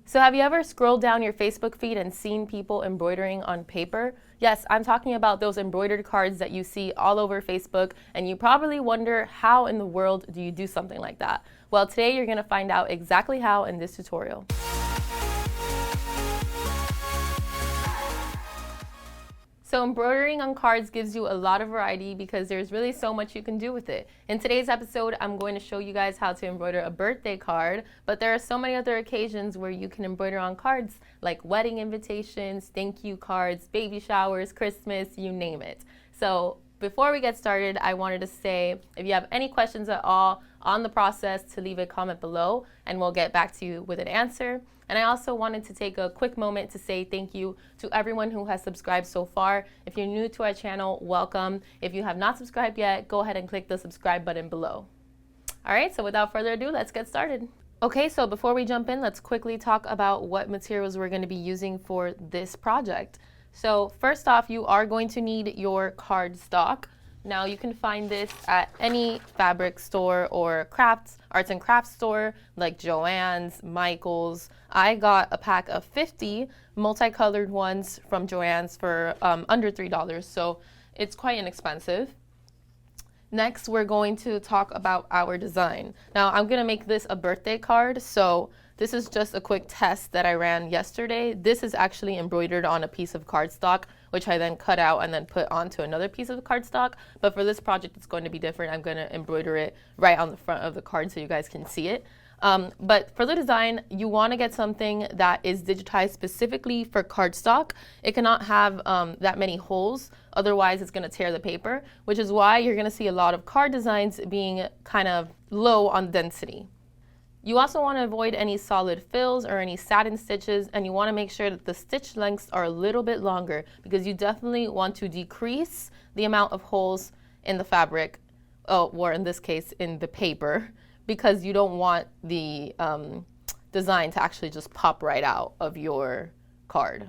So have you ever scrolled down your Facebook feed and seen people embroidering on paper? Yes, I'm talking about those embroidered cards that you see all over Facebook, and you probably wonder, how in the world do you do something like that? Well, today you're going to find out exactly how in this tutorial. So embroidering on cards gives you a lot of variety because there's really so much you can do with it. In today's episode, I'm going to show you guys how to embroider a birthday card, but there are so many other occasions where you can embroider on cards like wedding invitations, thank you cards, baby showers, Christmas, you name it. So before we get started, I wanted to say if you have any questions at all on the process, to leave a comment below and we'll get back to you with an answer. And I also wanted to take a quick moment to say thank you to everyone who has subscribed so far. If you're new to our channel, welcome. If you have not subscribed yet, go ahead and click the subscribe button below. All right, so without further ado, let's get started. Okay, so before we jump in, let's quickly talk about what materials we're going to be using for this project. So first off, you are going to need your cardstock. Now you can find this at any fabric store or arts and crafts store like Joann's, Michael's. I got a pack of 50 multicolored ones from Joann's for under $3, so it's quite inexpensive. Next, we're going to talk about our design. Now I'm gonna make this a birthday card, so this is just a quick test that I ran yesterday. This is actually embroidered on a piece of cardstock, which I then cut out and then put onto another piece of cardstock. But for this project, it's going to be different. I'm going to embroider it right on the front of the card so you guys can see it. But for the design, you want to get something that is digitized specifically for cardstock. It cannot have that many holes, otherwise it's going to tear the paper, which is why you're going to see a lot of card designs being kind of low on density. You also want to avoid any solid fills or any satin stitches, and you want to make sure that the stitch lengths are a little bit longer because you definitely want to decrease the amount of holes in the fabric, or in this case in the paper, because you don't want the design to actually just pop right out of your card.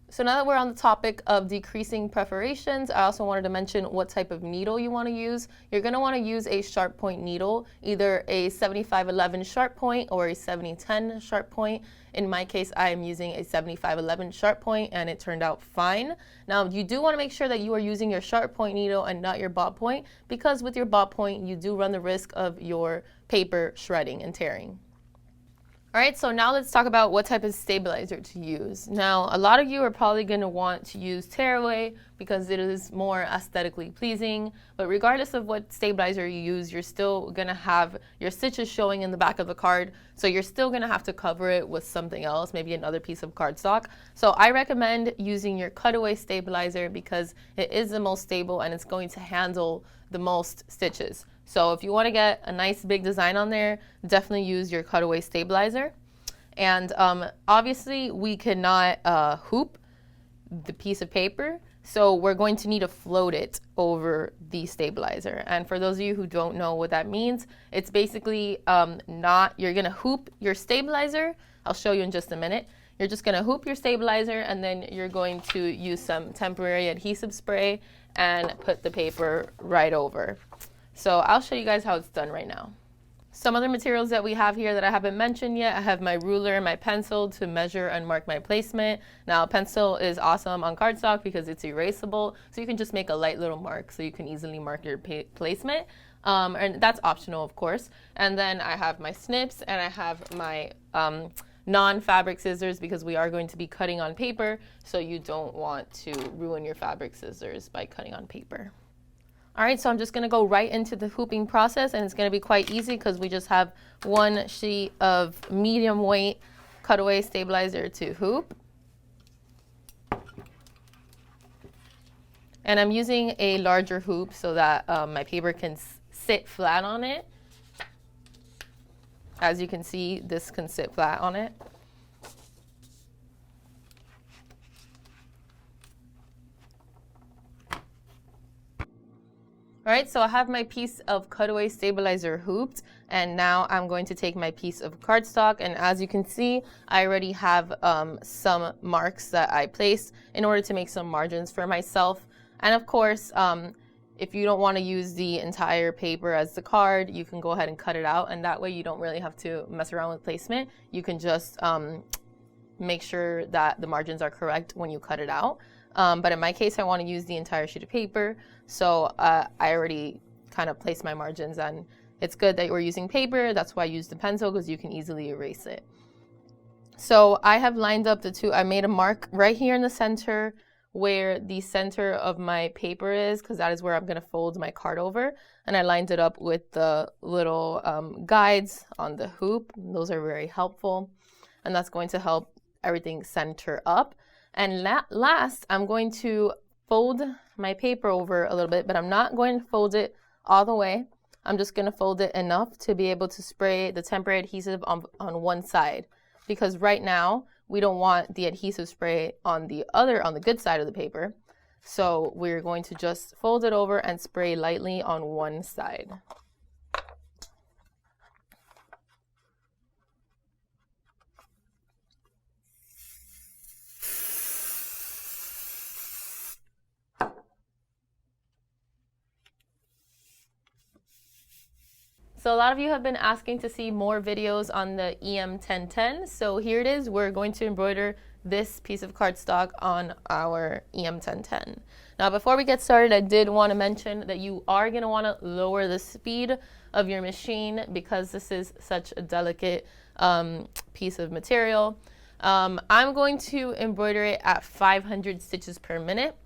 So now that we're on the topic of decreasing perforations, I also wanted to mention what type of needle you want to use. You're going to want to use a sharp point needle, either a 7511 sharp point or a 7010 sharp point. In my case, I am using a 7511 sharp point and it turned out fine. Now, you do want to make sure that you are using your sharp point needle and not your bob point, because with your bob point, you do run the risk of your paper shredding and tearing. All right, so now let's talk about what type of stabilizer to use. Now, a lot of you are probably going to want to use tearaway because it is more aesthetically pleasing, but regardless of what stabilizer you use, you're still going to have your stitches showing in the back of the card, so you're still going to have to cover it with something else, maybe another piece of cardstock. So I recommend using your cutaway stabilizer because it is the most stable and it's going to handle the most stitches. So if you want to get a nice big design on there, definitely use your cutaway stabilizer. And obviously we cannot hoop the piece of paper, so we're going to need to float it over the stabilizer. And for those of you who don't know what that means, it's basically you're going to hoop your stabilizer. I'll show you in just a minute. You're just going to hoop your stabilizer and then you're going to use some temporary adhesive spray and put the paper right over. So I'll show you guys how it's done right now. Some other materials that we have here that I haven't mentioned yet, I have my ruler and my pencil to measure and mark my placement. Now, a pencil is awesome on cardstock because it's erasable, so you can just make a light little mark so you can easily mark your placement. And that's optional, of course. And then I have my snips and I have my non-fabric scissors because we are going to be cutting on paper, so you don't want to ruin your fabric scissors by cutting on paper. All right, so I'm just gonna go right into the hooping process, and it's gonna be quite easy because we just have one sheet of medium weight cutaway stabilizer to hoop. And I'm using a larger hoop so that my paper can sit flat on it. As you can see, this can sit flat on it. All right, so I have my piece of cutaway stabilizer hooped, and now I'm going to take my piece of cardstock, and as you can see, I already have some marks that I placed in order to make some margins for myself. And of course, if you don't want to use the entire paper as the card, you can go ahead and cut it out, and that way you don't really have to mess around with placement. You can just make sure that the margins are correct when you cut it out. But in my case, I want to use the entire sheet of paper, so I already kind of placed my margins, and it's good that we're using paper. That's why I use the pencil, because you can easily erase it. So I have lined up the two. I made a mark right here in the center where the center of my paper is, because that is where I'm going to fold my card over. And I lined it up with the little guides on the hoop. Those are very helpful. And that's going to help everything center up. And last, I'm going to fold my paper over a little bit, but I'm not going to fold it all the way. I'm just going to fold it enough to be able to spray the temporary adhesive on one side. Because right now, we don't want the adhesive spray on the good side of the paper. So we're going to just fold it over and spray lightly on one side. So a lot of you have been asking to see more videos on the EM1010. So here it is. We're going to embroider this piece of cardstock on our EM1010. Now, before we get started, I did want to mention that you are going to want to lower the speed of your machine because this is such a delicate piece of material. I'm going to embroider it at 500 stitches per minute.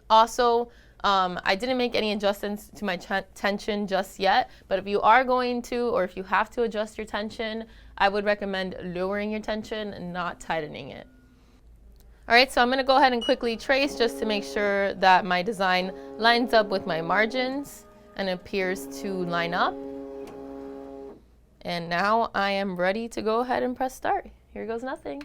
Also, I didn't make any adjustments to my tension just yet, but if you are going to, or if you have to adjust your tension, I would recommend lowering your tension and not tightening it. All right, so I'm going to go ahead and quickly trace just to make sure that my design lines up with my margins and appears to line up. And now I am ready to go ahead and press start. Here goes nothing.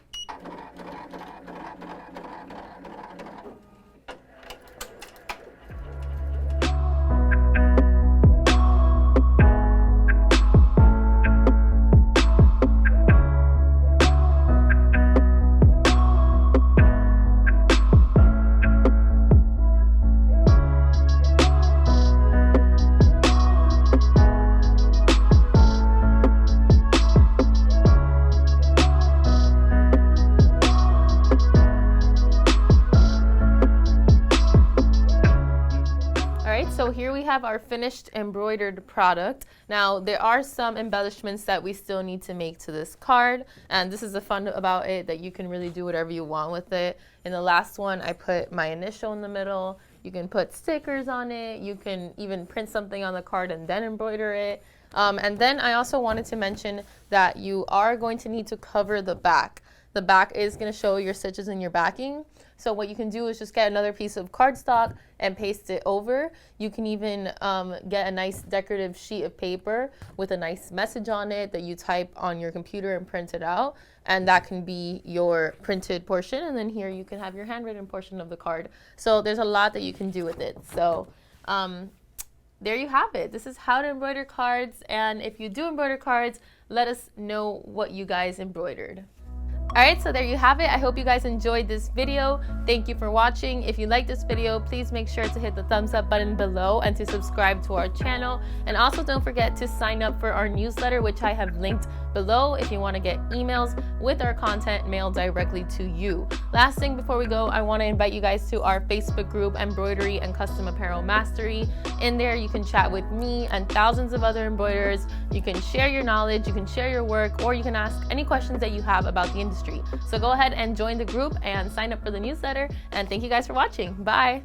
So here we have our finished embroidered product. Now there are some embellishments that we still need to make to this card, and this is the fun about it, that you can really do whatever you want with it. In the last one, I put my initial in the middle. You can put stickers on it. You can even print something on the card and then embroider it. And then I also wanted to mention that you are going to need to cover the back. The back is going to show your stitches in your backing. So what you can do is just get another piece of cardstock and paste it over. You can even get a nice decorative sheet of paper with a nice message on it that you type on your computer and print it out. And that can be your printed portion. And then here you can have your handwritten portion of the card. So there's a lot that you can do with it. So there you have it. This is how to embroider cards. And if you do embroider cards, let us know what you guys embroidered. Alright, so there you have it. I hope you guys enjoyed this video. Thank you for watching. If you like this video, please make sure to hit the thumbs up button below and to subscribe to our channel. And also don't forget to sign up for our newsletter, which I have linked below if you want to get emails with our content mailed directly to you. Last thing before we go, I want to invite you guys to our Facebook group, Embroidery and Custom Apparel Mastery. In there, you can chat with me and thousands of other embroiderers. You can share your knowledge, you can share your work, or you can ask any questions that you have about the industry. So go ahead and join the group and sign up for the newsletter. And thank you guys for watching. Bye.